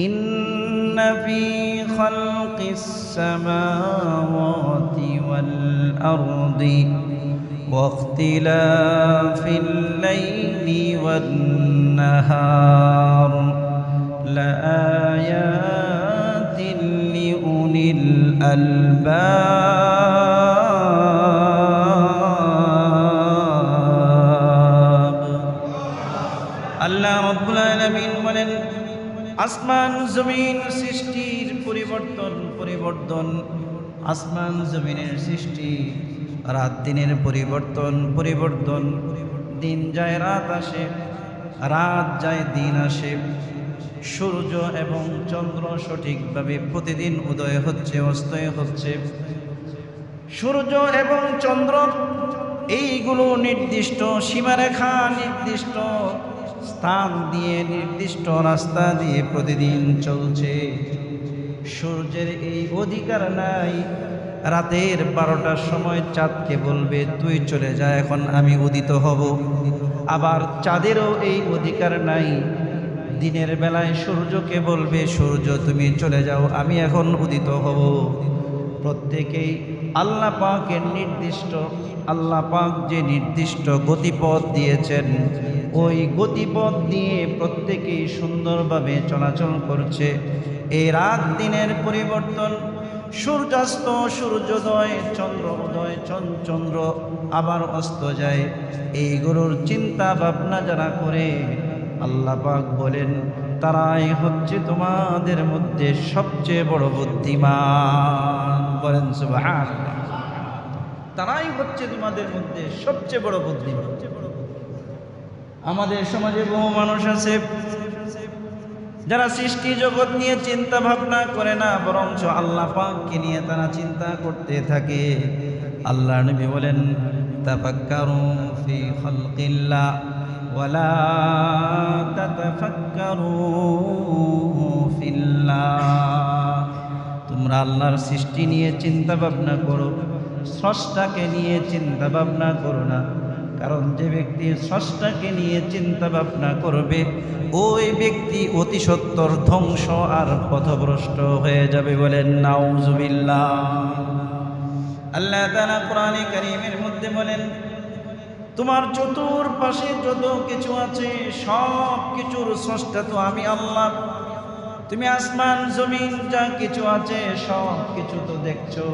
ইন্না ফি খালকিস সামাওয়াতি ওয়াল আরদি ওয়াখতিলাফিল লাইলি ওয়ান নাহার লাআয়াতিন লিউলিল আলবাব। আল্লাহ রাব্বুল আলামিন বলেন, আসমান জমিন সৃষ্টির পরিবর্তন, আসমান জমিনের সৃষ্টি, রাত দিনের পরিবর্তন, দিন যায় রাত আসে, রাত যায় দিন আসে, সূর্য এবং চন্দ্র সঠিকভাবে প্রতিদিন উদয় হচ্ছে, অস্তয় হচ্ছে। সূর্য এবং চন্দ্র এইগুলো নির্দিষ্ট সীমারেখা, নির্দিষ্ট স্থান দিয়ে, নির্দিষ্ট রাস্তা দিয়ে প্রতিদিন চলছে। সূর্যের এই অধিকার নাই রাতের 12টার সময় চাঁদকে বলবে তুই চলে যা, এখন আমি উদিত হব। আবার চাঁদেরও এই অধিকার নাই দিনের বেলায় সূর্যকে বলবে সূর্য তুমি চলে যাও, আমি এখন উদিত হব। প্রত্যেকেই আল্লাহ পাকের নির্দিষ্ট, আল্লাহ পাক যে নির্দিষ্ট গতিপথ দিয়েছেন ওই গতিপথ দিয়ে প্রত্যেকেই সুন্দরভাবে চলাচল করছে। এই রাত দিনের পরিবর্তন, সূর্যাস্ত, সূর্যোদয়, চন্দ্র উদয়, চন্দ্র আবার অস্ত যায়, এইগুলোর চিন্তা ভাবনা যারা করে আল্লাহ পাক বলেন তারাই হচ্ছে তোমাদের মধ্যে সবচেয়ে বড় বুদ্ধিমান। বলেন সুবহানাল্লাহ। তারাই হচ্ছে তোমাদের মধ্যে সবচেয়ে বড় বুদ্ধিমান। আমাদের সমাজে বহু মানুষ আছে যারা সৃষ্টি জগৎ নিয়ে চিন্তা ভাবনা করে না, বরঞ্চ আল্লাহ পাককে নিয়ে তারা চিন্তা করতে থাকে। আল্লাহ নবী বলেন, তাফাক্কারু ফি খালকিল্লাহ ওয়ালা তাতাফাক্কারু ফিল্লাহ। তোমরা আল্লাহর সৃষ্টি নিয়ে চিন্তা ভাবনা করো, স্রষ্টাকে নিয়ে চিন্তা ভাবনা করো না। কারণ যে ব্যক্তি স্রষ্টাকে নিয়ে চিন্তা ভাবনা করবে ওই ব্যক্তি অতি সত্বর ধ্বংস আর পথভ্রষ্ট হয়ে যাবে। বলেন নাউজুবিল্লাহ। আল্লাহ তাআলা কোরআনে কারীমের মধ্যে বলেন, তোমার চতুর্পাশে যত কিছু আছে সব কিছুর স্রষ্টা তো আমি আল্লাহ। তুমি আসমান জমিন যা কিছু আছে সব কিছু তো দেখছো,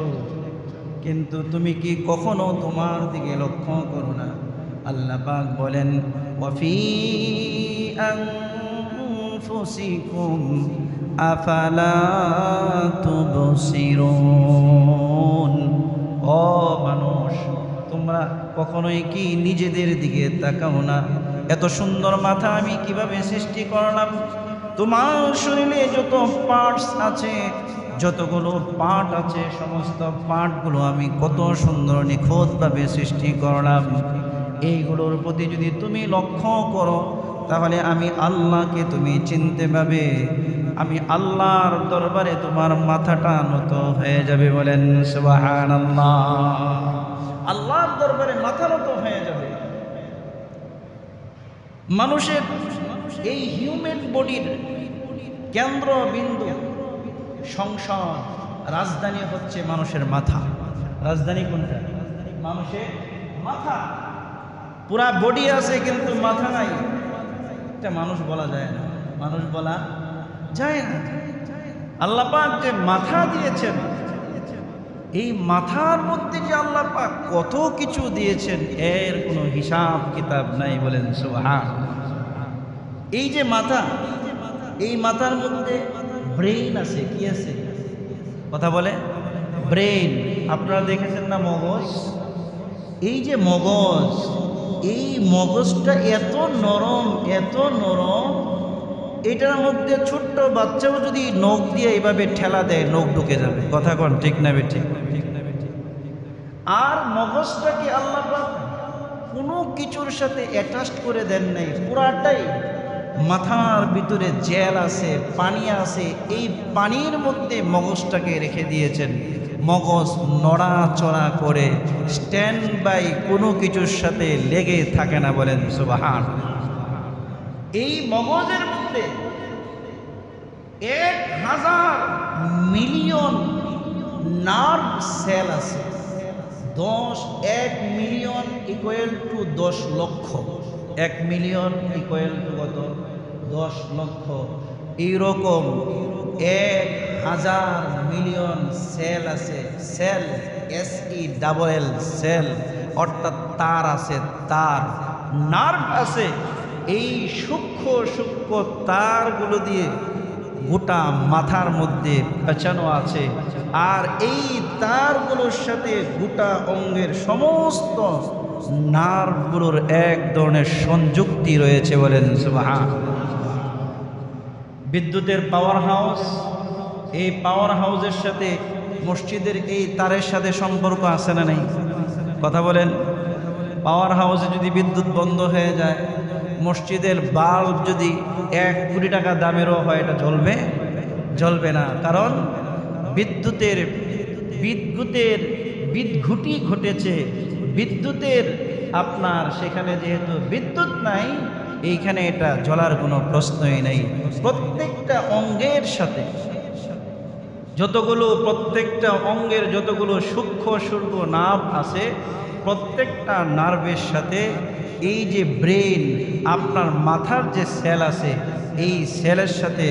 কিন্তু তুমি কি কখনো তোমার দিকে লক্ষ্য করো না? আল্লাহ পাক বলেন, ওয়াফি আনফুসিকুম আফালা তুবসিরুন। ও মানুষ, তোমরা কখনোই কি নিজেদের দিকে তাকাও না? এত সুন্দর মাথা আমি কিভাবে সৃষ্টি করলাম, তোমার শরীরে যত পার্টস আছে, যতগুলো পার্ট আছে, সমস্ত পার্টগুলো আমি কত সুন্দর নিখুঁতভাবে সৃষ্টি করলাম। এইগুলোর প্রতি যদি তুমি লক্ষ্য করো তাহলে আমি আল্লাহকে তুমি চিনতে পাবে। আমি আল্লাহর দরবারে তোমার মাথাটা নত হয়ে যাবে। বলেন সুবহানাল্লাহ। আল্লাহর দরবারে মাথা নত হয়ে যাবে। মানুষের এই হিউম্যান বডির কেন্দ্রবিন্দু, সংসদ, রাজধানী হচ্ছে মানুষের মাথা। রাজধানী কোনটা? মানুষের মাথা। পুরা বডি আছে কিন্তু মাথা নাই, এটা মানুষ বলা যায় না, মানুষ বলা যায় না। আল্লাহ পাক যে মাথা দিয়েছেন, এই মাথার মধ্যে যে আল্লাহ পাক কত কিছু দিয়েছেন এর কোনো হিসাব কিতাব নাই। বলেন সুবহানাল্লাহ। এই যে মাথা, এই মাথার মধ্যে ব্রেইন আছে। কি আছে? কথা বলে ব্রেইন। আপনারা দেখেছেন না মগজ? এই যে মগজ, এই মগজটা এত নরম, এত নরম, এটার মধ্যে ছোট্ট বাচ্চাও যদি নখ দিয়ে এইভাবে ঠেলা দেয় নখ ঢুকে যাবে। কথা কন ঠিক না বেঠিক? আর মগজটাকে আল্লাহ পাক কোনো কিছুর সাথে অ্যাটাচ করে দেন নাই, পুরাটাই মাথার ভিতরে জেল আছে, পানি আছে, এই পানির মধ্যে মগজটাকে রেখে দিয়েছেন। মগজ নড়াচড়া করে স্ট্যান্ড বাই, কোনো কিছুর সাথে লেগে থাকে না। বলেন সুবহানাল্লাহ। এই মগজের মধ্যে 1000 মিলিয়ন নার্ভ সেল আছে। 1 মিলিয়ন ইকুয়াল টু 10 লক্ষ। 1 মিলিয়ন ইকুয়াল টু কত? 10 লক্ষ। এইরকম 1000 মিলিয়ন সেল আছে। সেল, SELL, সেল, অর্থাৎ তার আছে, তার। নার্ভ আছে, এই সূক্ষ্ম সূক্ষ্ম তারগুলো দিয়ে গোটা মাথার মধ্যে পেঁচানো আছে। আর এই তারগুলোর সাথে গোটা অঙ্গের সমস্ত নার্ভগুলোর এক ধরনের সংযুক্তি রয়েছে, বলেন সুবহানাল্লাহ। বিদ্যুতের পাওয়ার হাউস, এই পাওয়ার হাউসের সাথে মসজিদের এই তারের সাথে সম্পর্ক আছে না নেই? কথা বলেন। পাওয়ার হাউসে যদি বিদ্যুৎ বন্ধ হয়ে যায়, মসজিদের বাল্ব যদি 1 কোটি টাকা দামেরও হয়, এটা জ্বলবে? জ্বলবে না। কারণ বিদ্যুতের বিদ্ঘুটি ঘটেছে। বিদ্যুতের আপনার সেখানে যেহেতু বিদ্যুৎ নাই, এইখানে এটা জ্বলার কোনো প্রশ্নই নেই। প্রত্যেকটা অঙ্গের সাথে প্রত্যেকটা অঙ্গের যতগুলো সূক্ষ্ম সূক্ষ্ম নার্ভ আছে, প্রত্যেকটা নার্ভের সাথে এই যে ব্রেন, আপনার মাথার যে সেল আছে, এই সেলের সাথে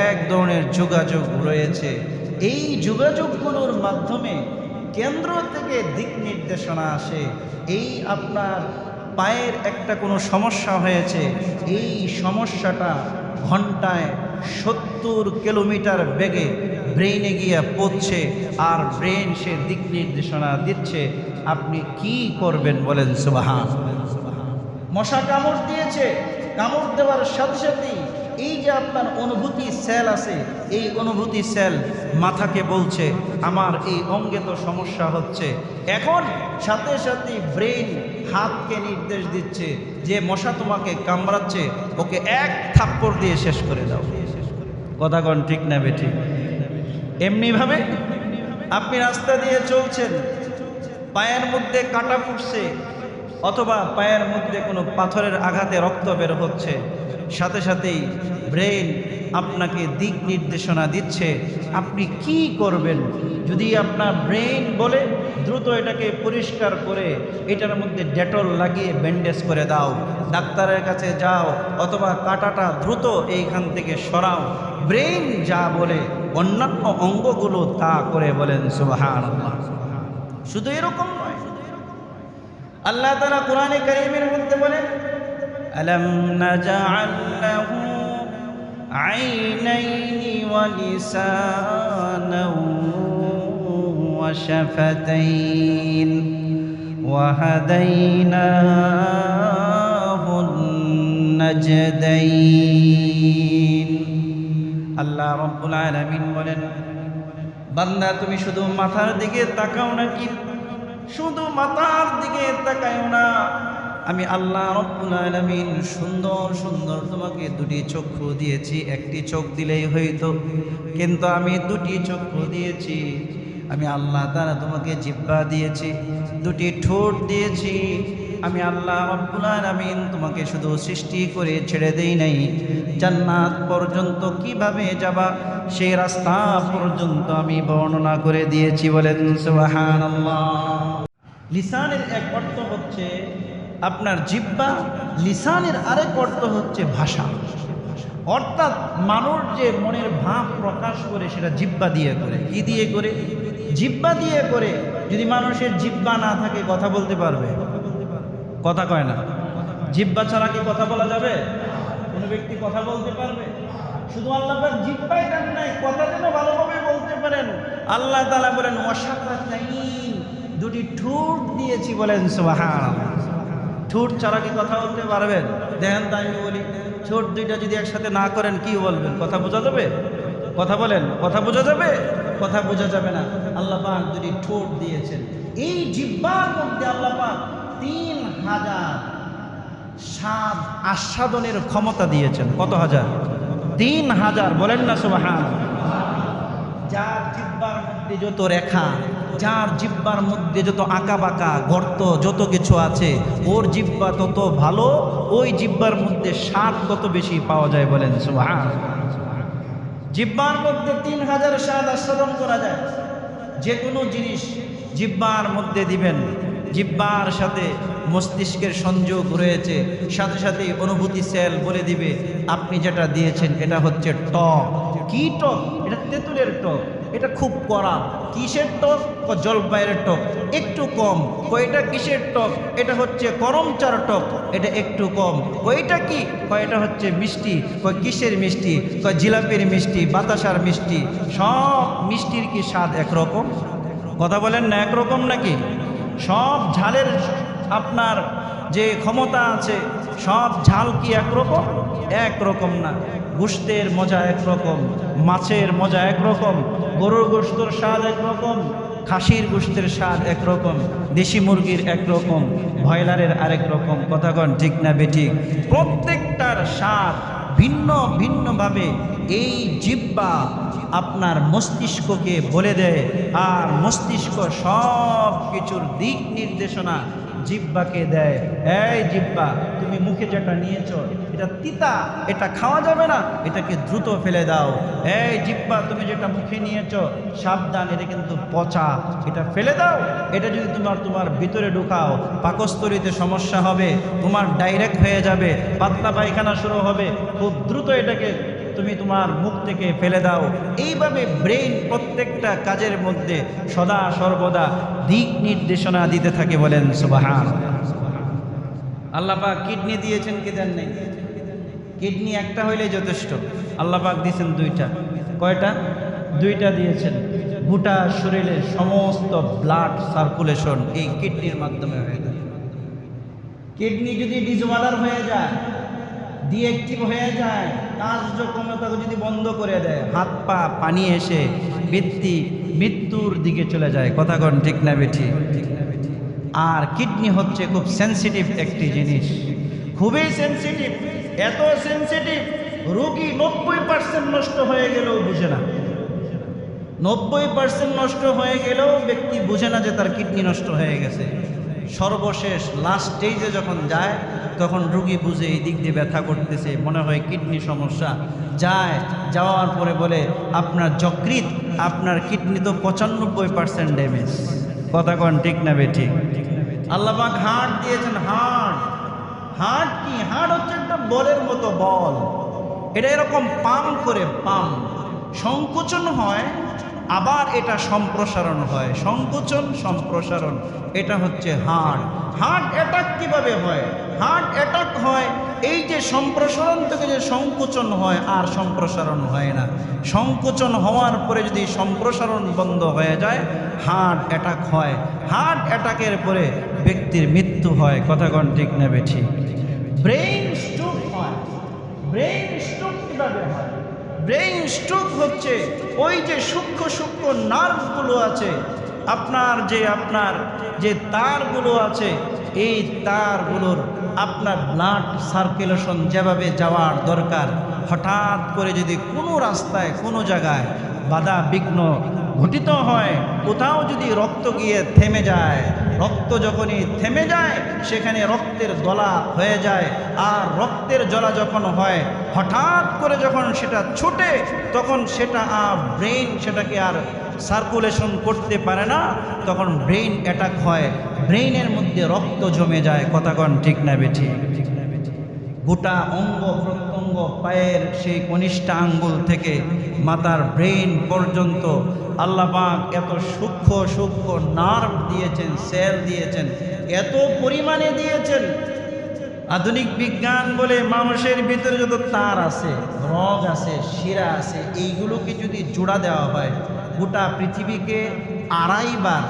এক ধরনের যোগাযোগ রয়েছে। এই যোগাযোগগুলোর মাধ্যমে কেন্দ্র থেকে দিক নির্দেশনা আসে। এই আপনার পায়ের একটা কোনো সমস্যা হয়েছে, এই সমস্যাটা ঘন্টায় 70 কিলোমিটার বেগে ব্রেইনে গিয়ে পৌঁছছে, আর ব্রেন সে দিক নির্দেশনা দিচ্ছে আপনি কি করবেন, বলেন সুবহানাল্লাহ। মশা কামড় দিয়েছে, কামড় দেওয়ার সাথে সাথেই এই যে আপনার অনুভূতি সেল আছে, এই অনুভূতি সেল মাথাকে বলছে আমার এই অঙ্গে তো সমস্যা হচ্ছে। এখন সাথে সাথে ব্রেন হাতকে নির্দেশ দিচ্ছে যে মশা তোমাকে কামড়াচ্ছে, ওকে 1 থাপ্পড় দিয়ে শেষ করে দাও। কথা কোন ঠিক না বেঠিক? এমনিভাবে আপনি রাস্তা দিয়ে চলছেন, পায়ের মধ্যে কাটা ফুটছে, অথবা পায়ের মধ্যে কোনো পাথরের আঘাতে রক্ত বের হচ্ছে, সাথে সাথেই ব্রেন আপনাকে দিক নির্দেশনা দিচ্ছে আপনি কি করবেন। যদি আপনার ব্রেন বলে দ্রুত এটাকে পরিষ্কার করে এটার মধ্যে ডেটল লাগিয়ে ব্যান্ডেজ করে দাও, ডাক্তারের কাছে যাও, অথবা কাটাটা দ্রুত এইখান থেকে সরাও, ব্রেন যা বলে অন্যান্য অঙ্গগুলো তা করে, বলেন সুবহানাল্লাহ। শুধু এরকম নয়, আল্লাহ তাআলা কোরআনে কারীমের মধ্যে বলেন আলাম নাজআল লাহু আইনাইনি ওয়া লিসানান ওয়া শাফাতাইন ওয়া হাদাইনাহুন নাজদাইন। আল্লাহ রাব্বুল আলামিন বলেন, বান্দা তুমি শুধু মাথার দিকে তাকাও নাকি? শুধু মাথার দিকে তাকাও না, আমি আল্লাহ রাব্বুল আলামিন সুন্দর সুন্দর তোমাকে 2টি চক্ষু দিয়েছি। একটি চোখ দিলেই হইতো, কিন্তু আমি 2টি চক্ষু দিয়েছি। আমি আল্লাহ তাআলা তোমাকে জিহ্বা দিয়েছি, 2টি ঠোঁট দিয়েছি। আমি আল্লাহ রাব্বুল আলামিন তোমাকে শুধু সৃষ্টি করে ছেড়ে দেই নাই, জান্নাত পর্যন্ত কিভাবে যাবা সেই রাস্তা পর্যন্ত আমি বর্ণনা করে দিয়েছি, বলেন সুবহানাল্লাহ। লিসানের এক অর্থ হচ্ছে আপনার জিহ্বা, লিসানের আরেক অর্থ হচ্ছে ভাষা। অর্থাৎ মানুষ যে মনের ভাব প্রকাশ করে সেটা জিহ্বা দিয়ে করে। কি দিয়ে করে? জিহ্বা দিয়ে করে। যদি মানুষের জিহ্বা না থাকে কথা বলতে পারবে? কথা কয় না। জিহ্বা ছাড়া কি কথা বলা যাবে? কোনো ব্যক্তি কথা বলতে পারবে? শুধু আল্লাহ পাক জিহ্বাই দেন নাই, কথা যেন ভালোভাবে বলতে পারেন। আল্লাহ তাআলা বলেন ওয়াশাফাতাইন, 2টি ঠোঁট দিয়েছি, বলেন সুবহানাল্লাহ। ঠোঁট ছাড়া কি কথা বলতে পারবেন? দেখেন তো আমি বলি, ঠোঁট 2টা যদি একসাথে না করেন কি বলবেন? কথা বোঝা যাবে? কথা বলেন, কথা বোঝা যাবে? কথা বোঝা যাবে না। আল্লাহ পাক 2টি ঠোঁট দিয়েছেন। এই জিহ্বার মধ্যে আল্লাহ পাক 3000 স্বাদ আস্বাদনের ক্ষমতা দিয়েছেন। কত হাজার? 3000, বলেন না সুবহানাল্লাহ। যার জিহ্বার মধ্যে যত রেখা, যার জিহ্বার মধ্যে যত আঁকা বাঁকা গর্ত যত কিছু আছে, ওর জিহ্বা তত ভালো, ওই জিহ্বার মধ্যে স্বাদ তত বেশি পাওয়া যায়, বলেন সুবহানাল্লাহ। জিহ্বার মধ্যে 3000 স্বাদ আস্বাদন করা যায়। যে কোনো জিনিস জিহ্বার মধ্যে দিবেন, জিহ্বার সাথে মস্তিষ্কের সংযোগ রয়েছে, সাথে সাথে অনুভূতি সেল বলে দিবে আপনি যেটা দিয়েছেন এটা হচ্ছে টক। কি টক? এটা তেঁতুলের টক। এটা খুব কড়া। কিসের টক? জলপাইয়ের টক। একটু কম। এটা কিসের টক? এটা হচ্ছে করমচার টক। এটা একটু কম। এটা কি? এটা হচ্ছে মিষ্টি। কিসের মিষ্টি? জিলাপির মিষ্টি, বাতাসার মিষ্টি। সব মিষ্টির কি স্বাদ একরকম? কথা বলেন না, একরকম নাকি? সব ঝালের আপনার যে ক্ষমতা আছে, সব ঝাল কি একরকম? একরকম না। গোশতের মজা একরকম, মাছের মজা একরকম, গরুর গোশতের স্বাদ একরকম, খাসির গোশতের স্বাদ একরকম, দেশি মুরগির একরকম, ব্রয়লারের আরেক রকম। কথা কন ঠিক না বেঠিক? প্রত্যেকটার স্বাদ ভিন্ন ভিন্নভাবে এই জিহ্বা আপনার মস্তিষ্ককে বলে দেয়, আর মস্তিষ্ক সব কিছুর দিক নির্দেশনা জিহ্বাকে দেয়। এই জিহ্বা, তুমি মুখে যেটা নিয়েছো এটা তিতা, এটা খাওয়া যাবে না, এটাকে দ্রুত ফেলে দাও। এই জিহ্বা, তুমি যেটা মুখে নিয়েছো সাবধান, এটা কিন্তু পচা, এটা ফেলে দাও। এটা যদি তোমার ভিতরে ঢুকাও পাকস্থলীতে সমস্যা হবে, তোমার ডাইরেক্ট হয়ে যাবে, পাতলা পায়খানা শুরু হবে, খুব দ্রুত এটাকে তুমি তোমার মুখ থেকে ফেলে দাও। এইভাবে ব্রেইন প্রত্যেকটা কাজের মধ্যে সদা সর্বদা দিক নির্দেশনা দিতে থাকে। বলেন সুবহান। আল্লাহ পাক কিডনি দিয়েছেন কি দেন নাই? কিডনি একটা হইলেই যথেষ্ট। আল্লাহ পাক দিয়েছেন দুইটা। কয়টা? দুইটা দিয়েছেন। গোটা শরীরে সমস্ত ব্লাড সার্কুলেশন এই কিডনির মাধ্যমে হয়ে যায়। কিডনি যদি ডিসঅর্ডার হয়ে যায়, ডিঅ্যাক্টিভ হয়ে যায়, কার্যক্ষমতাকে যদি বন্ধ করে দেয়, হাত পা পানি এসে মৃত্যুর দিকে চলে যায়। কথা কন ঠিক না বেঠি? আর কিডনি হচ্ছে খুব সেন্সিটিভ একটি জিনিস, খুবই সেন্সিটিভ। এত সেন্সিটিভ, রোগী 90% নষ্ট হয়ে গেলেও বুঝে না। 90% নষ্ট হয়ে গেলেও ব্যক্তি বুঝে না যে তার কিডনি নষ্ট হয়ে গেছে। সর্বশেষ লাস্ট স্টেজে যখন যায় তখন রোগী বুঝে এই দিক দিয়ে ব্যথা করতেছে, মনে হয় কিডনি সমস্যা। যাওয়ার পরে বলে আপনার যকৃৎ, আপনার কিডনি তো 95% ড্যামেজ। কথা কন ঠিক না বেঠি? আল্লাহ পাক হার্ট দিয়েছেন। হার্ট কি? হার্ট হচ্ছে একটা বলের মতো বল। এটা এরকম পাম্প করে, পাম্প সংকোচন হয়, আবার এটা সম্প্রসারণ হয়, সংকোচন সম্প্রসারণ। এটা হচ্ছে হার্ট। হার্ট অ্যাটাক কিভাবে হয়? হার্ট অ্যাটাক হয় এই যে সম্প্রসারণ থেকে যে সংকোচন হয় আর সম্প্রসারণ হয় না। সংকোচন হওয়ার পরে যদি সম্প্রসারণ বন্ধ হয়ে যায় হার্ট অ্যাটাক হয়। হার্ট অ্যাটাকের পরে ব্যক্তির মৃত্যু হয়। কথা কন ঠিক না বেঠি? ব্রেইন স্ট্রোক হয়। ব্রেইন স্ট্রোক কিভাবে হয়? ব্রেইন স্ট্রোক হচ্ছে ওই যে সূক্ষ্ম সূক্ষ্ম নার্ভগুলো আছে, আপনার যে তারগুলো আছে, এই তারগুলোর আপনার ব্লাড সার্কুলেশন যেভাবে যাওয়ার দরকার, হঠাৎ করে যদি কোনো রাস্তায় কোনো জায়গায় বাধা বিঘ্ন ঘটিত হয়, কোথাও যদি রক্ত গিয়ে থেমে যায়, রক্ত যখনই থেমে যায় সেখানে রক্তের দলা হয়ে যায়। আর রক্তের জলা যখন হয়, হঠাৎ করে যখন সেটা ছুটে, তখন সেটা ব্রেইন সেটাকে আর সার্কুলেশন করতে পারে না, তখন ব্রেইন অ্যাটাক হয়, ব্রেইনের মধ্যে রক্ত জমে যায়। কথা কন ঠিক না বেঠি? গোটা অঙ্গ প্রত্যঙ্গ, পায়ের সেই কনিষ্ঠ আঙ্গুল থেকে মাথার ব্রেইন পর্যন্ত আল্লাহ পাক এত সূক্ষ্ম সূক্ষ্ম নার্ভ দিয়েছেন, সেল দিয়েছেন, এত পরিমাণে দিয়েছেন। আধুনিক বিজ্ঞান বলে মানুষের ভিতরে যত তার আছে, রগ আছে, শিরা আছে, এইগুলোকে যদি জোড়া দেওয়া হয়, গোটা পৃথিবীকে 2.5 বার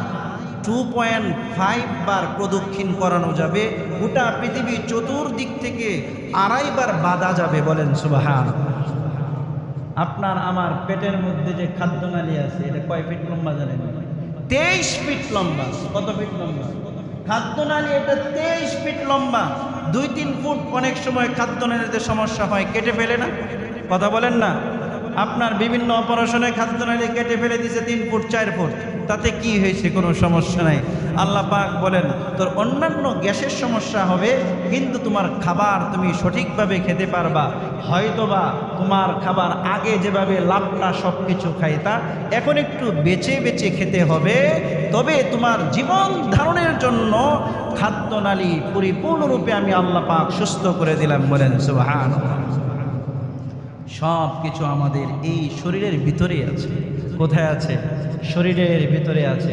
2.5 বার প্রদক্ষিণ করানো যাবে। গোটা পৃথিবী চতুর্দিক থেকে 2.5 বার বাঁধা যাবে। বলেন সুবহান। আপনার আমার পেটের মধ্যে যে খাদ্যনালী আছে, এটা কয় ফিট লম্বা জানেন? 23 ফিট লম্বা। কত ফিট লম্বা খাদ্যনালী? এটা 23 ফিট লম্বা। 2-3 ফুট অনেক সময় খাদ্যনালীতে সমস্যা হয়, কেটে ফেলে না? কথা বলেন না? আপনার বিভিন্ন অপারেশনে খাদ্যনালী কেটে ফেলে দিছে 3 ফুট 4 ফুট। তাতে কি হয়েছে, কোনো সমস্যা নাই। আল্লাহ পাক বলেন তোর অন্যান্য গ্যাসের সমস্যা হবে, কিন্তু তোমার খাবার তুমি সঠিকভাবে খেতে পারবা। হয়তোবা তোমার খাবার আগে যেভাবে লাভটা সব কিছু খাইতা, এখন একটু বেছে বেছে খেতে হবে, তবে তোমার জীবন ধারণের জন্য খাদ্যনালী পরিপূর্ণরূপে আমি আল্লাহ পাক সুস্থ করে দিলাম। বলেন সুবহানাল্লাহ। সব কিছু আমাদের এই শরীরের ভিতরেই আছে। কোথায় আছে? শরীরের ভিতরে আছে।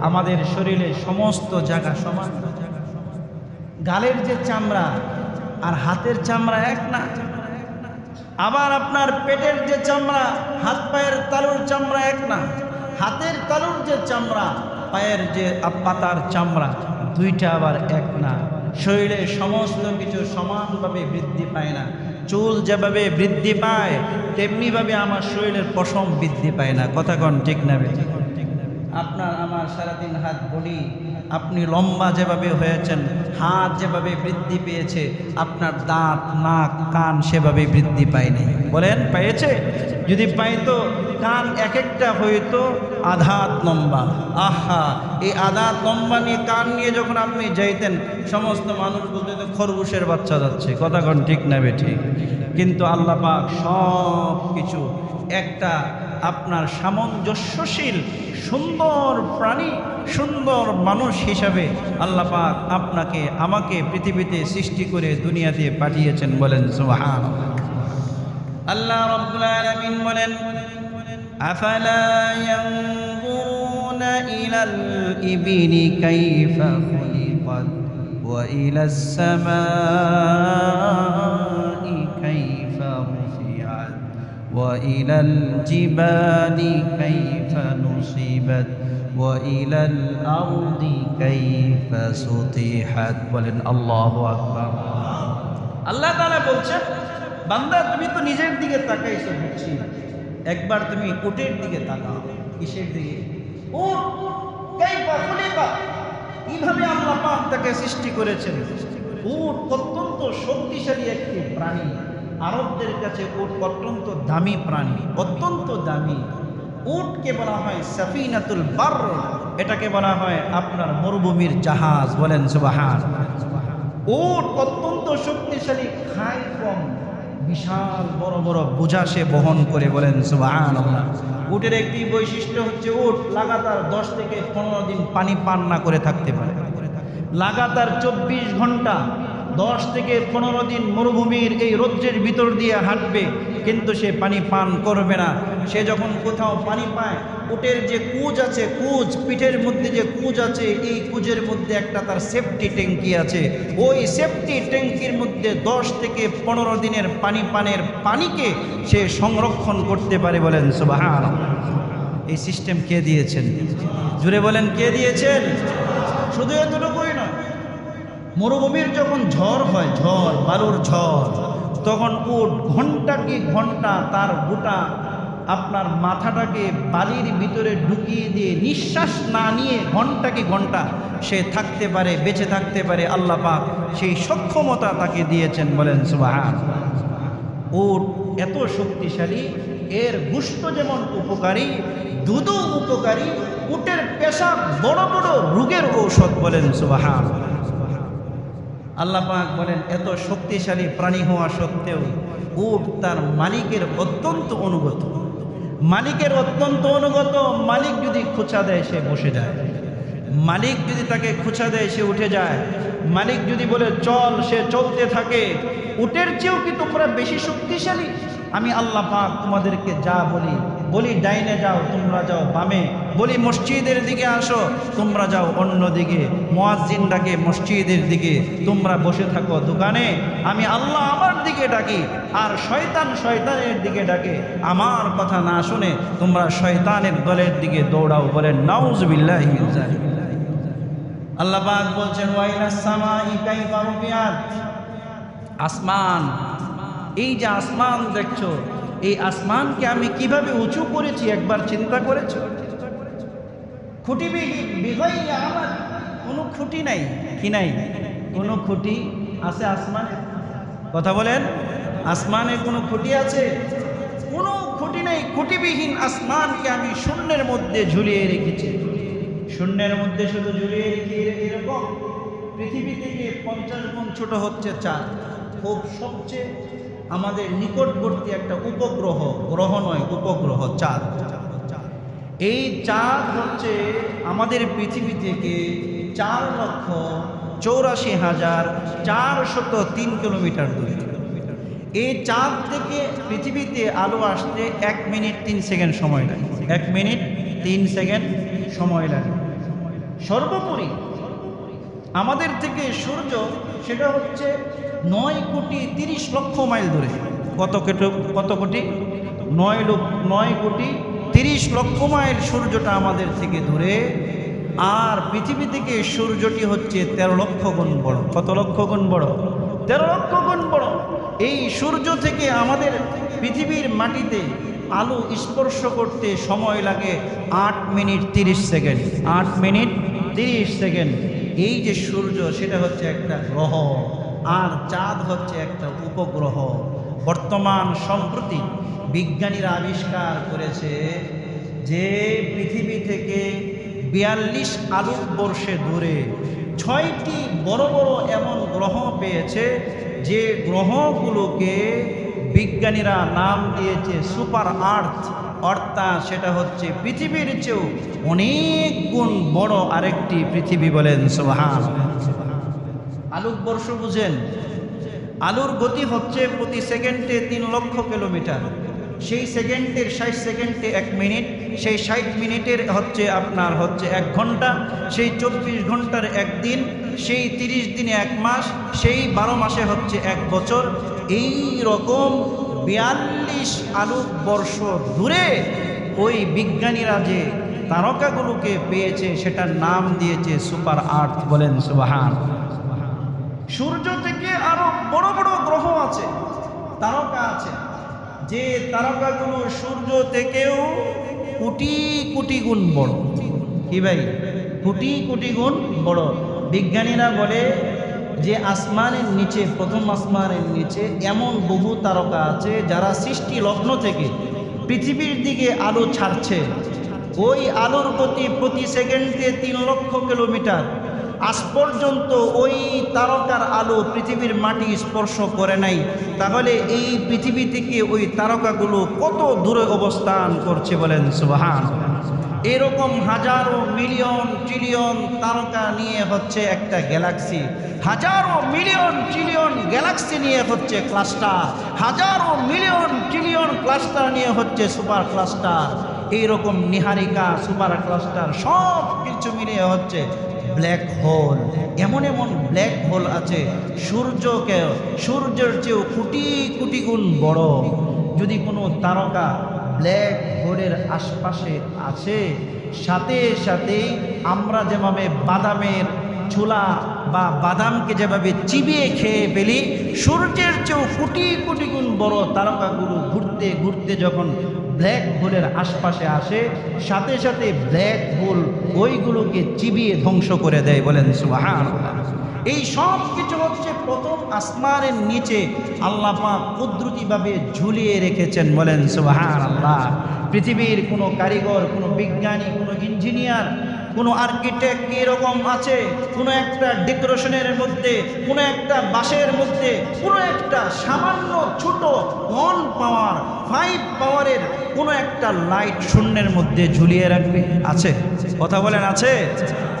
আমাদের শরীরে সমস্ত জায়গা সমান। গালের যে চামড়া আর হাতের চামড়া এক না। আবার আপনার পেটের যে চামড়া, হাত পায়ের তালুর চামড়া এক না। হাতের তালুর যে চামড়া, পায়ের যে পাতার চামড়া, দুইটা আবার এক না। শরীরে সমস্ত কিছু সমানভাবে বৃদ্ধি পায় না। চুল যেভাবে বৃদ্ধি পায় তেমনিভাবে আমার শরীরের পশম বৃদ্ধি পায় না। কথা কন ঠিক না? আপনার আমার সারাদিন হাত বডি, আপনি লম্বা যেভাবে হয়েছেন, হাত যেভাবে বৃদ্ধি পেয়েছে, আপনার দাঁত নাক কান সেভাবে বৃদ্ধি পায়নি। বলেন পেয়েছে? যদি পাইতো, কান এক একটা হইতো আধাত লম্বা। আহা, এই আধাত লম্বা নিয়ে কান নিয়ে যখন আপনি যাইতেন, সমস্ত মানুষ বলতে তো খরগোশের বাচ্চা যাচ্ছে। কথা কন ঠিক না ঠিক? কিন্তু আল্লাহ পাক সব কিছু একটা আপনার সামঞ্জস্যশীল সুন্দর প্রাণী, সুন্দর মানুষ হিসাবে আল্লাহ পাক আপনাকে আমাকে পৃথিবীতে সৃষ্টি করে দুনিয়াতে পাঠিয়েছেন। বলেন সুবহানাল্লাহ। আল্লাহ রাব্বুল আলামিন বলেন আফালা ইয়ানজুরুনা ইলাল ইবিলি কাইফা খুলিকাত ওয়া ইলাস সামাই কাইফা রুফিআত ওয়া ইলাল জিবালি কাইফা নুসিবাত ওয়া ইলাল আরদি কাইফা সুতিহাত। বলেন আল্লাহু আকবার। আল্লাহ তাআলা বলছেন, বান্দা তুমি তো নিজের দিকে তাকাইছো বুঝছি, একবার তুমি উটের দিকে তাকাও। কিসের দিকে? উট কাইফা খুলিকাত, কিভাবে আল্লাহ পাক তাকে সৃষ্টি করেছেন। উট অত্যন্ত শক্তিশালী একটি প্রাণী। আরবদের কাছে উট অত্যন্ত দামি প্রাণী, অত্যন্ত দামি। উটকে বলা হয় সাফিনাতুল বার, এটাকে বলা হয় আপনার মরুভূমির জাহাজ। বলেন সুবহানাল্লাহ। উট অত্যন্ত শক্তিশালী, খায় কম, বিশাল বড় বড় বোঝা সে বহন করে। বলেন সুবহানাল্লাহ। উটের একটি বৈশিষ্ট্য হচ্ছে উট লাগাতার 10 থেকে 15 দিন পানি পান না করে থাকতে পারে। লাগাতার 24 ঘন্টা 10 থেকে 15 দিন মরুভূমির এই রৌদ্রের ভিতর দিয়ে হাঁটবে, কিন্তু সে পানি পান করবে না। সে যখন কোথাও পানি পায়, উটের যে কুজ আছে, কুজ পিঠের মধ্যে যে কুজ আছে, এই কুজের মধ্যে একটা তার সেফটি ট্যাঙ্কি আছে। ওই সেফটি ট্যাঙ্কির মধ্যে 10 থেকে 15 দিনের পানি পানের পানিকে সে সংরক্ষণ করতে পারে। বলেন সুবহানাল্লাহ। এই সিস্টেম কে দিয়েছেন? জুড়ে বলেন কে দিয়েছেন? শুধু এতটুকুই না, মরুভূমির যখন ঝড় হয়, ঝড় বালুর ঝড়, তখন উট ঘন্টা কি ঘন্টা তার গোটা আপনার মাথাটাকে বালির ভিতরে ঢুকিয়ে দিয়ে নিঃশ্বাস না নিয়ে ঘন্টা কি ঘন্টা সে থাকতে পারে, বেঁচে থাকতে পারে। আল্লাহ পাক সেই সক্ষমতা তাকে দিয়েছেন। বলেন সুবহানাল্লাহ। উট এত শক্তিশালী, এর গোশত যেমন উপকারী, দুধও উপকারী। উটের পেশাব বড় বড় রোগের ঔষধ। বলেন সুবহানাল্লাহ। আল্লাহ পাক বলেন এত শক্তিশালী প্রাণী হওয়া সত্ত্বেও উট তার মালিকের অত্যন্ত অনুগত। মালিকের অত্যন্ত অনুগত। মালিক যদি খোঁচা দেয় সে বসে যায়, মালিক যদি তাকে খোঁচা দেয় সে উঠে যায়, মালিক যদি বলে চল সে চলতে থাকে। উটের চেয়েও কি তোমরা বেশি শক্তিশালী? আমি আল্লাহ পাক তোমাদেরকে যা বলি, বলি ডাইনে যাও তোমরা যাও বামে, বলি মসজিদের দিকে আসো তোমরা যাও অন্য দিকে, মুয়াজ্জিন ডাকে মসজিদের দিকে, তোমরা বসে থাকো দোকানে। আমি আল্লাহ আমার দিকে ডাকি, আর শয়তান শয়তানের দিকে ডাকে। আমার কথা না শুনে তোমরা শয়তানের দলের দিকে দৌড়াও। বলেন নাউজুবিল্লাহি মিন যালিক। আল্লাহ পাক বলছেন ওয়াইলাস সামাই কাইফা রুফিআত। আসমান, এই যে আসমান দেখছো, এই আসমানকে আমি কিভাবে উঁচু করেছি একবার চিন্তা করেছো? খুঁটিবিহীন, বিগৈরি আমাদ, কোনো খুঁটি নাই। কি নাই? কোনো খুঁটি আছে আসমানে? কথা বলেন, আসমানে কোনো খুঁটি আছে? কোনো খুঁটি নেই। খুঁটিবিহীন আসমানকে আমি শূন্যের মধ্যে ঝুলিয়ে রেখেছি। শূন্যের মধ্যে শুধু ঝুলিয়ে রেখে এরকম। পৃথিবী থেকে 50 গুণ ছোট হচ্ছে চাঁদ। খুব সবচেয়ে আমাদের নিকটবর্তী একটা উপগ্রহ, গ্রহ নয় উপগ্রহ, চাঁদ। এই চাঁদ হচ্ছে আমাদের পৃথিবী থেকে 4,84,403 কিলোমিটার দূরে। এই চাঁদ থেকে পৃথিবীতে আলো আসতে 1 মিনিট 3 সেকেন্ড সময় লাগে। 1 মিনিট 3 সেকেন্ড সময় লাগে। সর্বোপরি আমাদের থেকে সূর্য সেটা হচ্ছে 9,30,00,000 মাইল দূরে। কত কোটি? 9,30,00,000 মাইল সূর্যটা আমাদের থেকে দূরে। আর পৃথিবী থেকে সূর্যটি হচ্ছে 13 লক্ষ গুণ বড়। কত লক্ষ গুণ বড়? 13 লক্ষ গুণ বড়। এই সূর্য থেকে আমাদের পৃথিবীর মাটিতে আলো স্পর্শ করতে সময় লাগে 8 মিনিট 30 সেকেন্ড। 8 minute 30 second. এই যে সূর্য সেটা হচ্ছে একটা গ্রহ, আর চাঁদ হচ্ছে একটা উপগ্রহ। বর্তমান সম্প্রতি বিজ্ঞানীরা আবিষ্কার করেছে যে পৃথিবী থেকে 42 আলোকবর্ষে দূরে 6টি বড় বড় এমন গ্রহ পেয়েছে, যে গ্রহগুলোকে বিজ্ঞানীরা নাম দিয়েছে সুপার আর্থ। অর্থাৎ সেটা হচ্ছে পৃথিবীর চেয়েও অনেক গুণ বড় আরেকটি পৃথিবী। বলেন সুবহানাল্লাহ। আলোকবর্ষ বুঝেন? আলোর গতি হচ্ছে প্রতি সেকেন্ডে 3 লক্ষ কিলোমিটার। সেই সেকেন্ডের 60 সেকেন্ডে 1 মিনিট, সেই 60 মিনিটের হচ্ছে আপনার হচ্ছে 1 ঘন্টা, সেই 24 ঘন্টার 1 দিন, সেই 30 দিনে 1 মাস, সেই 12 মাসে হচ্ছে 1 বছর। এই রকম 42 আলোকবর্ষ দূরে ওই বিজ্ঞানীরা যে তারকাগুলোকে পেয়েছে সেটার নাম দিয়েছে সুপার আর্থ। বলেন সুবহানাল্লাহ। সূর্য থেকে আরো বড় বড় গ্রহ আছে, তারকা আছে, যে তারকাগুলো সূর্য থেকেও কোটি কোটি গুণ বড়। কি ভাই? কোটি কোটি গুণ বড়। বিজ্ঞানীরা বলে যে আসমানের নিচে, প্রথম আসমানের নিচে এমন বহু তারকা আছে যারা সৃষ্টি লগ্ন থেকে পৃথিবীর দিকে আলো ছাড়ছে। ওই আলোর গতি প্রতি সেকেন্ডে 3 লক্ষ কিলোমিটার। আজ পর্যন্ত ওই তারকার আলো পৃথিবীর মাটি স্পর্শ করে নাই। তাহলে এই পৃথিবী থেকে ওই তারকাগুলো কত দূরে অবস্থান করছে? বলেন সুবহানাল্লাহ। এরকম হাজারো মিলিয়ন ট্রিলিয়ন তারকা নিয়ে হচ্ছে একটা গ্যালাক্সি। হাজারো মিলিয়ন ট্রিলিয়ন গ্যালাক্সি নিয়ে হচ্ছে ক্লাস্টার। হাজারো মিলিয়ন ট্রিলিয়ন ক্লাস্টার নিয়ে হচ্ছে সুপার ক্লাস্টার। এইরকম নিহারিকা, সুপার ক্লাস্টার সব কিছু মিলিয়ে হচ্ছে ব্ল্যাক হোল। এমন এমন ব্ল্যাক হোল আছে সূর্যের চেয়েও কোটি কোটি গুণ বড়। যদি কোনো তারকা ব্ল্যাক হোলের আশপাশে আছে, সাথে সাথে আমরা যেভাবে বাদামের ছোলা বা বাদামকে যেভাবে চিবিয়ে খেয়ে ফেলি, সূর্যের চেয়েও কোটি কোটি গুণ বড় তারকাগুলো ঘুরতে ঘুরতে যখন ব্ল্যাক হোলের আশপাশে আসে, সাথে সাথে ব্ল্যাক হোল ওইগুলোকে চিবিয়ে ধ্বংস করে দেয়। বলেন সুবহানাল্লাহ। এই সব কিছু হচ্ছে প্রথম আসমানের নিচে আল্লাহ পাক কুদরতিভাবে ঝুলিয়ে রেখেছেন। বলেন সুবহানাল্লাহ। পৃথিবীর কোনো কারিগর, কোনো বিজ্ঞানী, কোনো ইঞ্জিনিয়ার, কোনো আর্কিটেক্ট এরকম আছে কোনো একটা ডেকোরেশনের মধ্যে, কোনো একটা বাঁশের মধ্যে, কোনো একটা সামান্য ছোট 1 পাওয়ার 5 পাওয়ারের কোনো একটা লাইট শূন্যের মধ্যে ঝুলিয়ে রাখবে? আছে? কথা বলেন আছে?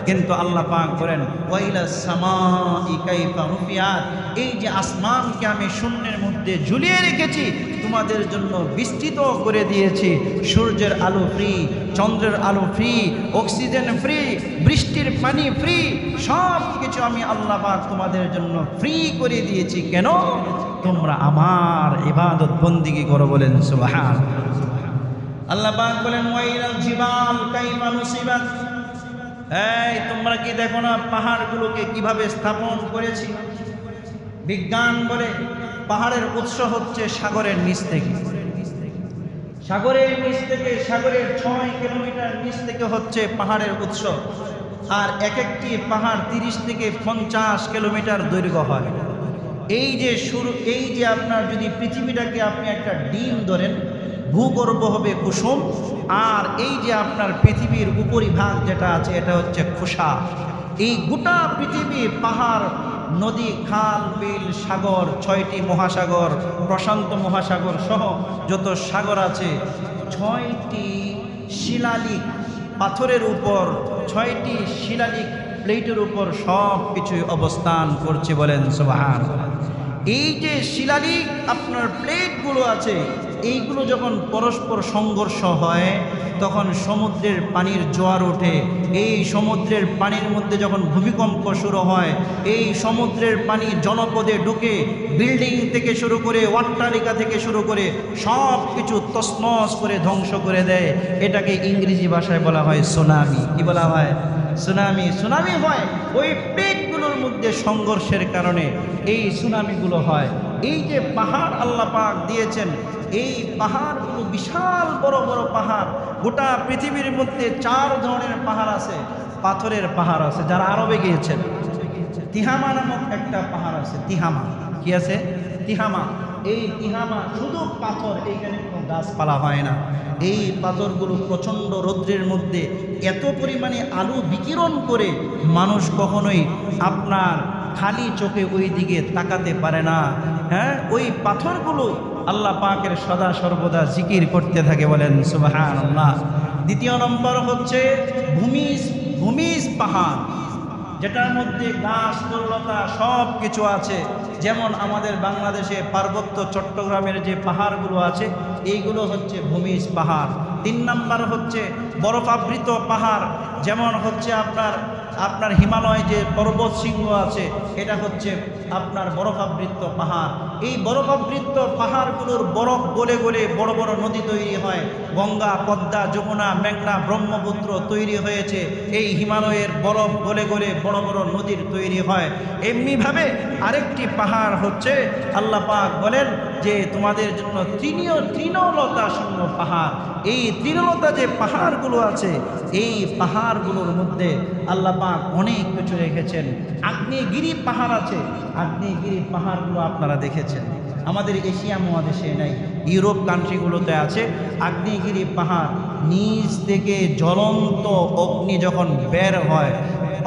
কিন্তু আল্লাহ পাক বলেন ওয়াইলাস সামাই কাইফা রুফিআত, এই যে আসমানকে আমি শূন্যের মধ্যে ঝুলিয়ে রেখেছি, তোমাদের জন্য বিস্তৃত করে দিয়েছি। সূর্যের আলো ফ্রি, চন্দ্রের আলো ফ্রি, অক্সিজেন ফ্রি, বৃষ্টির পানি ফ্রি, সব কিছু আমি আল্লাহ পাক তোমাদের জন্য ফ্রি করে দিয়েছি। কেন? তোমরা আমার ইবাদত বন্দেগী করো। বলেন সুবহানাল্লাহ। আল্লাহ পাক বলেন ওয়াইলাল জিবাল কাইফা নুসিবাত, এই তোমরা কি দেখো না পাহাড়গুলোকে কিভাবে স্থাপন করেছি? বিজ্ঞান বলে পাহাড়ের উৎস হচ্ছে সাগরের নিচ থেকে। সাগরের নিচ থেকে, সাগরের 6 কিলোমিটার নিচ থেকে হচ্ছে পাহাড়ের উৎস। আর এক একটি পাহাড় 30 থেকে 50 কিলোমিটার দৈর্ঘ্য হয়। এই যে আপনার যদি পৃথিবীটাকে আপনি একটা ডিম ধরেন, ভূগর্ভ হবে কুসুম, আর এই যে আপনার পৃথিবীর উপরিভাগ যেটা আছে এটা হচ্ছে খোসা। এই গোটা পৃথিবী পাহাড়, নদী, খাল, বিল, সাগর, 6টি মহাসাগর, প্রশান্ত মহাসাগর সহ যত সাগর আছে, 6টি শিলালিক পাথরের উপর, 6টি শিলালিক প্লেটের উপর সব কিছুই অবস্থান করছে, বলেন সুবহানাল্লাহ। এই যে শিলালিক আপনার প্লেটগুলো আছে, এইগুলো যখন পরস্পর সংঘর্ষ হয় তখন সমুদ্রের পানির জোয়ার ওঠে। এই সমুদ্রের পানির মধ্যে যখন ভূমিকম্প শুরু হয়, এই সমুদ্রের পানি জনপদে ঢুকে বিল্ডিং থেকে শুরু করে অট্টালিকা থেকে শুরু করে সব কিছু তছনছ করে ধ্বংস করে দেয়। এটাকে ইংরেজি ভাষায় বলা হয় সুনামি। কি বলা হয়? সুনামি। সুনামি হয় ওই প্লেটগুলোর মধ্যে সংঘর্ষের কারণে এই সুনামিগুলো হয়। এই যে পাহাড় আল্লাহ পাক দিয়েছেন, এই পাহাড়গুলো বিশাল বড় বড় পাহাড়। গোটা পৃথিবীর মধ্যে 4 ধরনের পাহাড় আছে, পাথরের পাহাড় আছে। যারা আরবে গিয়েছেন, তিহামা নামক একটা পাহাড় আছে। তিহামা কি আছে? তিহামা। এই তিহামা শুধু পাথর, এইখানে কোনো গাছপালা হয় না। এই পাথরগুলো প্রচণ্ড রৌদ্রের মধ্যে এত পরিমাণে আলো বিকিরণ করে মানুষ কখনোই আপনার খালি চোখে ওই দিকে তাকাতে পারে না। হ্যাঁ, ওই পাথরগুলো আল্লাহ পাকের সদা সর্বদা জিকির করতে থাকে, বলেন সুবহানাল্লাহ। দ্বিতীয় নম্বর হচ্ছে ভূমিজ পাহাড়, যেটার মধ্যে গাছ তরলতা সব কিছু আছে। যেমন আমাদের বাংলাদেশে পার্বত্য চট্টগ্রামের যে পাহাড়গুলো আছে, এইগুলো হচ্ছে ভূমিজ পাহাড়। 3 নম্বর হচ্ছে বরফাবৃত পাহাড়, যেমন হচ্ছে আপনার হিমালয় যে পর্বত শৃঙ্গ আছে, এটা হচ্ছে আপনার বরফাবৃত পাহাড়। এই বরফাবৃত পাহাড়গুলোর বরফ গলে গলে বড় বড় নদী তৈরি হয়। গঙ্গা, পদ্মা, যমুনা, মেঘনা, ব্রহ্মপুত্র তৈরি হয়েছে এই হিমালয়ের বরফ গলে গলে বড় বড় নদীর তৈরি হয়। এমনিভাবে আরেকটি পাহাড় হচ্ছে আল্লাহ পাক বলেন যে তোমাদের জন্য তৃণলতা শূন্য পাহাড়। এই তৃণলতা যে পাহাড়গুলো আছে, এই পাহাড়গুলোর মধ্যে আল্লাহ পাক অনেক কিছু রেখেছেন। আগ্নেয়গিরি পাহাড় আছে, আগ্নেয়গিরি পাহাড়গুলো আপনারা দেখেছেন। আমাদের এশিয়া মহাদেশে নাই, ইউরোপ কান্ট্রিগুলোতে আছে আগ্নেয়গিরি পাহাড়। নিচ থেকে জ্বলন্ত অগ্নি যখন বের হয়,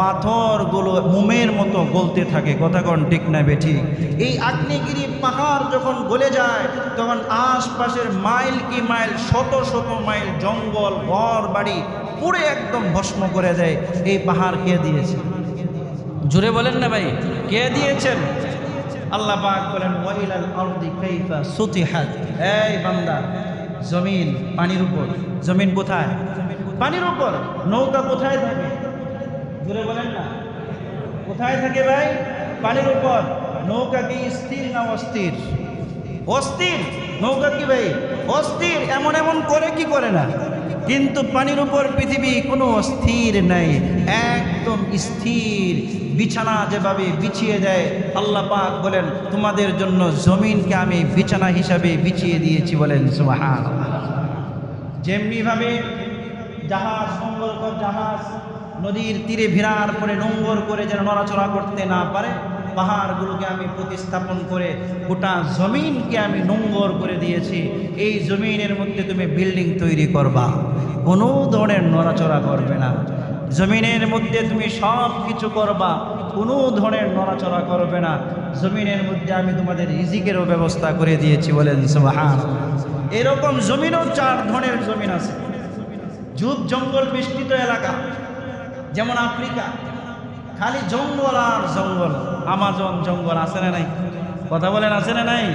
পাথরগুলো মোমের মতো গলতে থাকে। কথা কোন ঠিক না বেঠিক? এই আগ্নেয়গিরি পাহাড় যখন গলে যায় তখন আশপাশের মাইল কি মাইল, শত শত মাইল জঙ্গল, ঘর বাড়ি পুরো একদম ভস্ম করে দেয়। এই পাহাড় কে দিয়েছে? জুড়ে বলেন না ভাই, কে দিয়েছেন? আল্লাহ পাক বলেন ওয়াইলাল আরদি কাইফা সুতিহাত। এই বান্দা, জমিন পানির উপর। জমিন কোথায়? পানির উপর। নৌকা কোথায় থাকে? জুড়ে বলেন না, কোথায় থাকে ভাই? পানির উপর। নৌকা কি স্থির না অস্থির? অস্থির। নৌকা কি ভাই? অস্থির। এমন এমন করে কি করে না, কিন্তু পানির উপর পৃথিবী কোনো অস্থির নাই, একদম স্থির। বিছানা যেভাবে বিছিয়ে দেয়, আল্লাহ পাক বলেন তোমাদের জন্য জমিনকে আমি বিছানা হিসাবে বিছিয়ে দিয়েছি, বলেন সুবহানাল্লাহ। যেমনিভাবে জাহাজ, মঙ্গলকর জাহাজ নদীর তীরে ভিড়ার পরে নোঙ্গর করে যেন নড়াচড়া করতে না পারে, পাহাড়গুলোকে আমি প্রতিস্থাপন করে গোটা জমিনকে আমি নোঙ্গর করে দিয়েছি। এই জমিনের মধ্যে তুমি বিল্ডিং তৈরি করবা, কোনো ধরনের নড়াচড়া করবে না। জমিনের মধ্যে তুমি সব কিছু করবা, কোনো ধরনের নড়াচড়া করবে না। জমিনের মধ্যে আমি তোমাদের রিজিকেরও ব্যবস্থা করে দিয়েছি, বলেন সুবহানাল্লাহ। এরকম জমিনও 4 ধরনের জমিন আছে। ঝোপ জঙ্গল বিস্তৃত এলাকা, যেমন আফ্রিকা, খালি জঙ্গল আর জঙ্গল। আমাজন জঙ্গল আছে না নাই? কথা বলেন, আছে না নাই?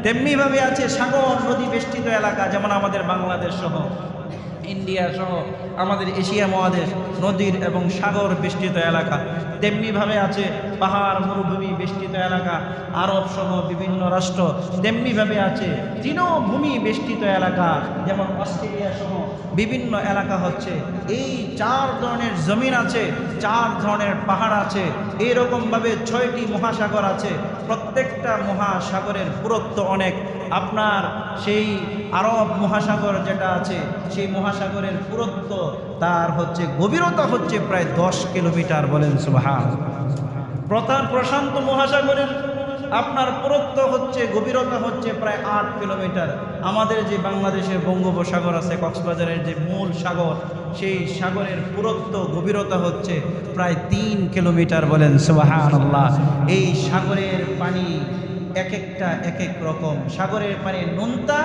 তেমনিভাবে আছে সাগর নদী বেষ্টিত এলাকা, যেমন আমাদের বাংলাদেশ সহ ইন্ডিয়া সহ আমাদের এশিয়া মহাদেশ নদীর এবং সাগর বেষ্টিত এলাকা। তেমনিভাবে আছে পাহাড়, মরুভূমি বেষ্টিত এলাকা, আরব সহ বিভিন্ন রাষ্ট্র। তেমনিভাবে আছে তৃণভূমি বেষ্টিত এলাকা, যেমন অস্ট্রেলিয়া সহ বিভিন্ন এলাকা হচ্ছে। এই 4 ধরনের জমিন আছে, 4 ধরনের পাহাড় আছে। এইরকমভাবে 6টি মহাসাগর আছে। প্রত্যেকটা মহাসাগরের পুরুত্ব অনেক। আপনার সেই আরব মহাসাগর যেটা আছে, সেই মহাসাগরের পুরুত্ব তার হচ্ছে গভীরতা হচ্ছে প্রায় 10 কিলোমিটার, বলেন সুবহানাল্লাহ। প্রশান্ত মহাসাগরের আপনার পুরুত্ব হচ্ছে, গভীরতা হচ্ছে প্রায় 8 কিলোমিটার। আমাদের যে বাংলাদেশের বঙ্গোপসাগর আছে, কক্সবাজারের যে মূল সাগর, সেই সাগরের পুরুত্ব গভীরতা হচ্ছে প্রায় 3 কিলোমিটার। বলেন সুবহানাল্লাহ। এই সাগরের পানি এক একটা এক এক রকম। সাগরের পানি নোনতা,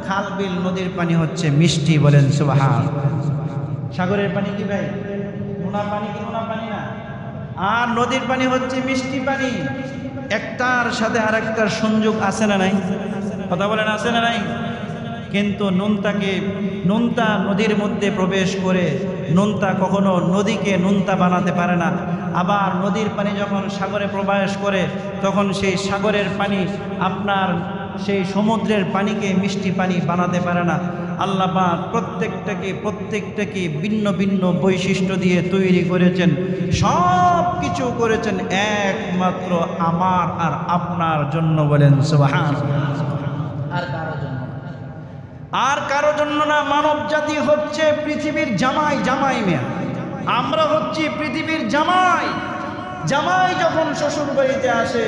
খাল বিল নদীর পানি হচ্ছে মিষ্টি। বলেন সুবহানাল্লাহ। সাগরের পানি কি ভাই? নোনা পানি কি নোনা পানি না? আর নদীর পানি হচ্ছে মিষ্টি পানি। একটার সাথে আরেকটার সংযোগ আছে না নাই? কথা বলেন, আছে না নাই? কিন্তু নোনতা নদীর মধ্যে প্রবেশ করে নোনতা কখনো নদীকে নোনতা বানাতে পারে না। আবার নদীর পানি যখন সাগরে প্রবেশ করে তখন সেই সাগরের পানি আপনার সেই সমুদ্রের পানিকে মিষ্টি পানি বানাতে পারে না। আল্লাহ পাক প্রত্যেকটাকে ভিন্ন ভিন্ন বৈশিষ্ট্য দিয়ে তৈরি করেছেন। সব কিছু করেছেন একমাত্র আমার আর আপনার জন্য। বলেন সুবহানাল্লাহ। আর কারো জন্য না। মানব জাতি হচ্ছে পৃথিবীর জামাই মেয়া। আমরা হচ্ছি পৃথিবীর জামাই যখন শ্বশুর বাড়িতে আসে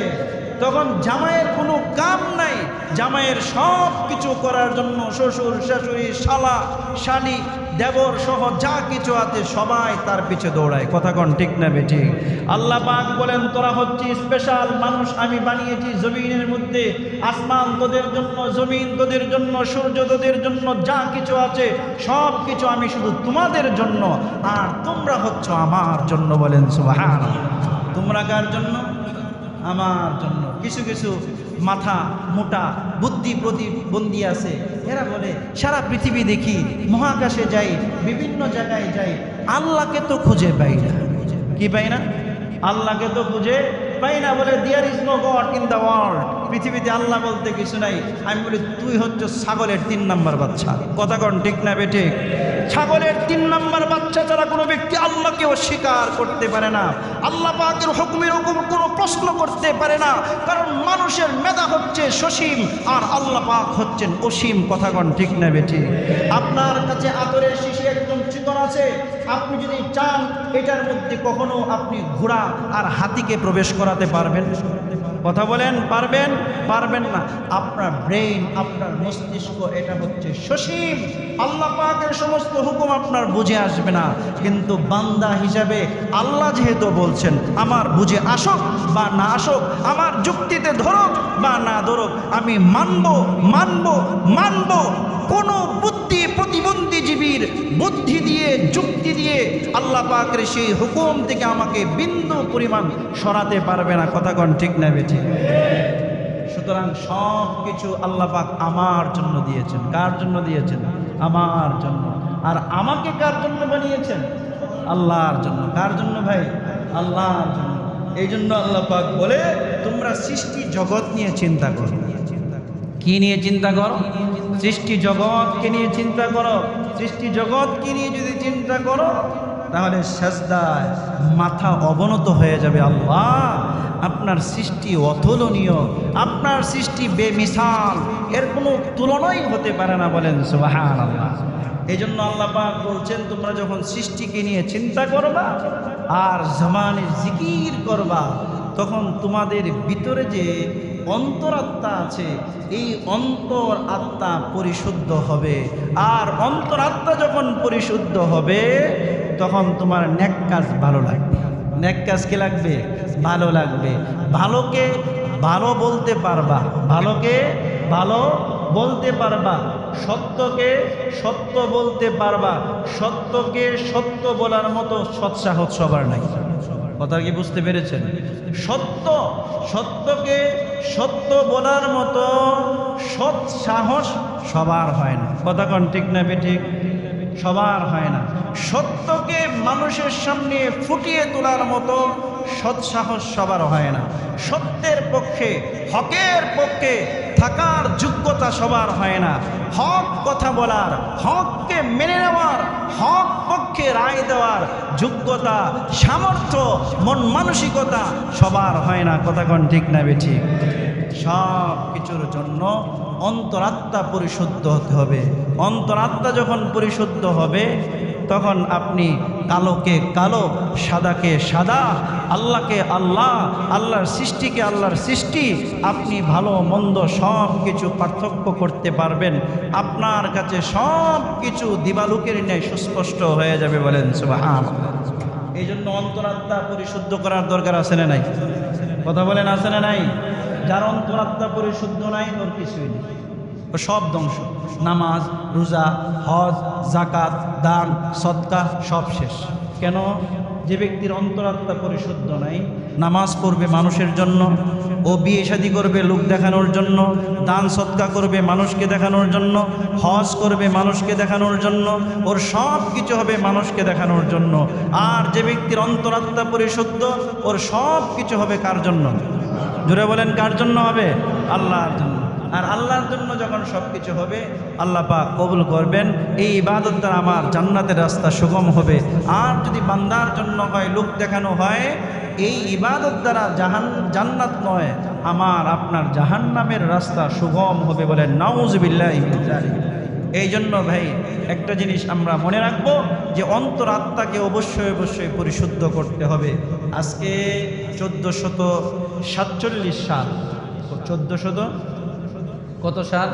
তখন জামাইয়ের কোনো কাম নাই। জামাইয়ের সব কিছু করার জন্য শ্বশুর শাশুড়ি শালা শালি দেবর সহ যা কিছু আছে সবাই তার পিছে দৌড়ায়। কথা কোন ঠিক না বেঠিক? আল্লাহ পাক বলেন, তোরা হচ্ছে স্পেশাল মানুষ। আমি বানিয়েছি জমিনের মধ্যে, আসমান তোদের জন্য, জমিন তোদের জন্য, সূর্য তোদের জন্য, যা কিছু আছে সব কিছু আমি শুধু তোমাদের জন্য, আর তোমরা হচ্ছ আমার জন্য। বলেন সুবহানাল্লাহ। তোমরা কার জন্য? আমার জন্য। কিছু কিছু মাথা মোটা বুদ্ধি প্রতিবন্ধী আছে, এরা বলে সারা পৃথিবী দেখি, মহাকাশে যাই, বিভিন্ন জায়গায় যাই, আল্লাহকে তো খুঁজে পাই না। কি পাই না? আল্লাহকে তো খুঁজে পাই না। বলে there is no god in the world. পৃথিবীতে আল্লাহ বলতে কিছু নাই। আমি বলি তুই হচ্ছে ছাগলের 3 নম্বর বাচ্চা। কথা কন ঠিক না বেঠিক? ছাগলের 3 নম্বর বাচ্চা ছাড়া কোনো ব্যক্তি আল্লাহকে অস্বীকার করতে পারে না। আল্লাহ পাকের হুকুমের উপর কোনো প্রশ্ন করতে পারে না। কারণ মানুষের মেধা হচ্ছে সসীম আর আল্লাহ পাক হচ্ছেন অসীম। কথা কন ঠিক না বেঠিক? আপনার কাছে আতরের শিশি একদম চিকন আছে, আপনি যদি চান এটার মধ্যে কখনো আপনি ঘোড়া আর হাতিকে প্রবেশ করাতে পারবেন? কথা বলেন, পারবেন না। আপনার ব্রেইন, আপনার মস্তিষ্ক এটা হচ্ছে সসীম। আল্লাহ পাকের সমস্ত হুকুম আপনার বুঝে আসবে না। কিন্তু বান্দা হিসাবে আল্লাহ যেহেতু বলছেন, আমার বুঝে আসুক বা না আসুক, আমার যুক্তিতে ধরুক বা না ধরুক, আমি মানব। কোনো প্রতিবন্ধী জীবীর বুদ্ধি দিয়ে, যুক্তি দিয়ে আল্লাহ পাকের সেই হুকুম থেকে আমাকে বিন্দু পরিমাণ সরাতে পারবে না। কথা কোন ঠিক না বেঠিক? সুতরাং সব কিছু আল্লাহ পাক আমার জন্য দিয়েছেন। কার জন্য দিয়েছেন? আমার জন্য। আর আমাকে কার জন্য বানিয়েছেন? আল্লাহর জন্য। কার জন্য ভাই? আল্লাহর জন্য। এই জন্য আল্লাহ পাক বলে, তোমরা সৃষ্টি জগৎ নিয়ে চিন্তা করো। কি নিয়ে চিন্তা করো? সৃষ্টি জগৎকে নিয়ে চিন্তা করো। সৃষ্টি জগৎকে নিয়ে যদি চিন্তা করো তাহলে সাজদায় মাথা অবনত হয়ে যাবে। আল্লাহ, আপনার সৃষ্টি অতুলনীয়, আপনার সৃষ্টি বেমিসাল, এর কোনো তুলনাই হতে পারে না। বলেন সুবহানাল্লাহ। এই জন্য আল্লাহ পাক বলছেন, তোমরা যখন সৃষ্টিকে নিয়ে চিন্তা করবা আর জবানে জিকির করবা, তখন তোমাদের ভিতরে যে অন্তরাত্মা আছে, এই অন্তর আত্মা পরিশুদ্ধ হবে। আর অন্তরাত্মা যখন পরিশুদ্ধ হবে তখন তোমার নেক কাজ ভালো লাগবে। নেক কাজ কি লাগবে? ভালো লাগবে। ভালোকে ভালো বলতে পারবা, ভালোকে ভালো বলতে পারবা, সত্যকে সত্য বলতে পারবা। সত্যকে সত্য বলার মতো সৎসাহস সবার নাই। কথা কি বুঝতে পেরেছেন? সত্যকে সত্য বলার মতো সৎ সাহস সবার হয় না। কথা কোন ঠিক না বেঠিক? সবার হয় না। সত্যকে মানুষের সামনে ফুটিয়ে তোলার মতো সৎসাহস সবার হয় না। সত্যের পক্ষে, হকের পক্ষে থাকার যোগ্যতা সবার হয় না। হক কথা বলার, হককে মেনে নেওয়ার, হক পক্ষে রায় দেওয়ার যোগ্যতা, সামর্থ্য, মন মানসিকতা সবার হয় না। কথা কোন ঠিক না বেঠিক? সব কিছুর জন্য অন্তরাত্মা পরিশুদ্ধ হতে হবে। অন্তরাত্মা যখন পরিশুদ্ধ হবে তখন আপনি কালোকে কালো, সাদাকে সাদা, আল্লাহকে আল্লাহ, আল্লাহর সৃষ্টিকে আল্লাহর সৃষ্টি। আপনি ভালো মন্দ সব কিছু পার্থক্য করতে পারবেন। আপনার কাছে সব কিছু দিবালুকের ন্যায় সুস্পষ্ট হয়ে যাবে। বলেন সুবহানাল্লাহ। এই জন্য অন্তরাত্মা পরিশুদ্ধ করার দরকার আছে না নাই? কথা বলেন, আছে না নাই? যার অন্তরাত্মা পরিশুদ্ধ নাই, তোর কিছুই নেই, ও সব ধ্বংস। নামাজ, রোজা, হজ, জাকাত, দান, সদকা সব শেষ। কেন? যে ব্যক্তির অন্তরাত্মা পরিশুদ্ধ নাই, নামাজ পড়বে মানুষের জন্য, ও বিয়ে শাদী করবে লোক দেখানোর জন্য, দান সদকা করবে মানুষকে দেখানোর জন্য, হজ করবে মানুষকে দেখানোর জন্য, ওর সব কিছু হবে মানুষকে দেখানোর জন্য। আর যে ব্যক্তির অন্তরাত্মা পরিশুদ্ধ, ওর সব কিছু হবে কার জন্য? জোরে বলেন, কার জন্য হবে? আল্লাহর জন্য। আর আল্লাহর জন্য যখন সব কিছু হবে, আল্লাহ পাক কবুল করবেন। এই ইবাদত দ্বারা আমার জান্নাতের রাস্তা সুগম হবে। আর যদি বান্দার জন্য হয়, লোক দেখানো হয়, এই ইবাদত দ্বারা জান্নাত নয়, আমার আপনার জাহান্নামের রাস্তা সুগম হবে। বলেন নাউজুবিল্লাহি মিন যালিক। এই জন্য ভাই একটা জিনিস আমরা মনে রাখবো যে অন্তরাত্মাকে অবশ্যই অবশ্যই পরিশুদ্ধ করতে হবে। আজকে 1447 সাল, 1400 কত সাল?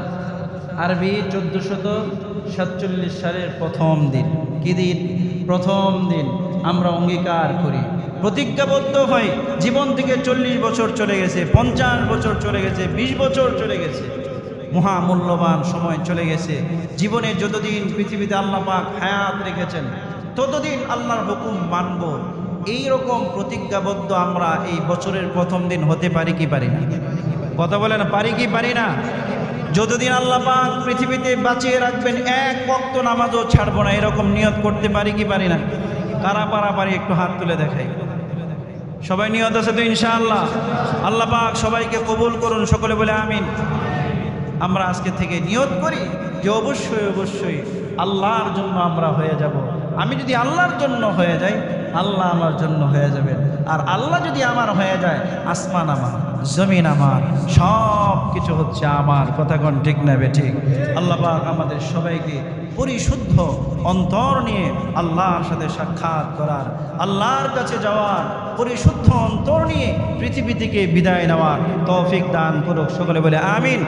আরবি 1447 সালের প্রথম দিন। কি দিন? প্রথম দিন। আমরা অঙ্গীকার করি, প্রতিজ্ঞাবদ্ধ হই, জীবন থেকে 40 বছর চলে গেছে, 50 বছর চলে গেছে, 20 বছর চলে গেছে, মহামূল্যবান সময় চলে গেছে। জীবনে যতদিন পৃথিবীতে আল্লাহ পাক হায়াত রেখেছেন, ততদিন আল্লাহর হুকুম মানব। এইরকম প্রতিজ্ঞাবদ্ধ আমরা এই বছরের প্রথম দিন হতে পারি কি পারি না? কথা বলেন, পারি কি পারি না? যতদিন আল্লাহ পাক পৃথিবীতে বাঁচিয়ে রাখবেন, এক ওয়াক্ত নামাজও ছাড়বো না, এরকম নিয়ত করতে পারি কি পারি না? কারা পারি একটু হাত তুলে দেখাই। সবাই নিয়ত আছে তো ইনশাআল্লাহ? আল্লাহ পাক সবাইকে কবুল করুন, সকলে বলে আমিন। আমরা আজকে থেকে নিয়ত করি যে অবশ্যই অবশ্যই আল্লাহর জন্য আমরা হয়ে যাব। আমি যদি আল্লাহর জন্য হয়ে যাই, আল্লাহ আমার জন্য হয়ে যাবেন। আর আল্লাহ যদি আমার হয়ে যায়, আসমান আমার, জমিন আমার, সব কিছু হচ্ছে আমার। কথা কোন ঠিক না বে ঠিক? আল্লাহ পাক আমাদের সবাইকে পরিশুদ্ধ অন্তর নিয়ে আল্লাহর সাথে সাক্ষাৎ করার, আল্লাহর কাছে যাওয়ার, পরিশুদ্ধ অন্তর নিয়ে পৃথিবী থেকে বিদায় নেওয়ার তৌফিক দান করুক। সকলে বলে আমিন।